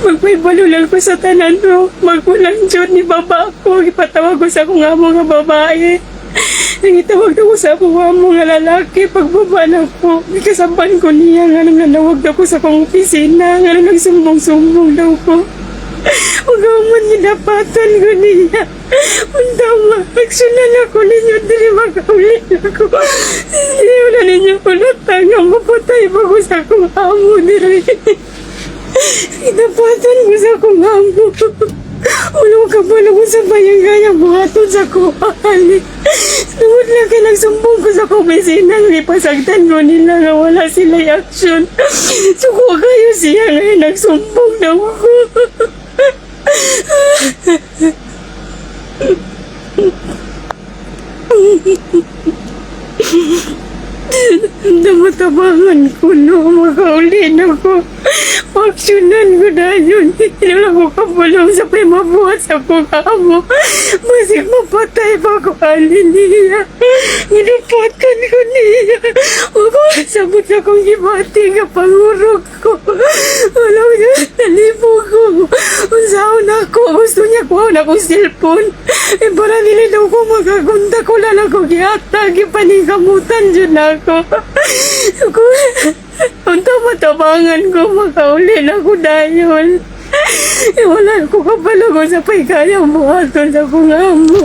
Magpaibalulan ko sa tanan mo. Magkulang dyan ni baba ko. Ipatawag ko sa akong amo nga babae. Nangitawag na ko sa akong amo nga lalaki. Pagbaba na ko. Ikasaban ko niya nga nang nanawag na ko sa akong opisina. Nga nang nagsumbong-sumbong daw ko. Huwag man nilapatan ko niya. Undama, nagsunan ako ninyo. Dili makaulit ako. Hindi wala ninyo ulatan nga mapatay pa ko sa akong amo. Dili. Inapatan ko sa akong amo. Ulong ka pala mo sa bayang-gaya buhaton sa kuhali. Tungod lang ka nagsumbong ko sa komisina. Ipasagtan ko nila nga wala sila action. Suko kayo siya ngayon nagsumbong daw ako. Namatabangan ko no, makaulin ako. Aksyonan ko na yun. Hindi lang ko kapulong sa primabuhat sa kong amo. Masig mapatay pa ko alin niya. Ginupatan ko niya. Ako sabot na kong gibati nga pangurog ko. Alam niya, nalibog ko. Unsaon ako. Gusto niya ko na kong cellphone. E para nila daw ko magagunta ko lang ako gihatag. Ipanikamutan dyan ako. Ako, unta matabangan ko makaulin ako dayon. Wala ko kapalago sa paikayang buhaton sa kong amo.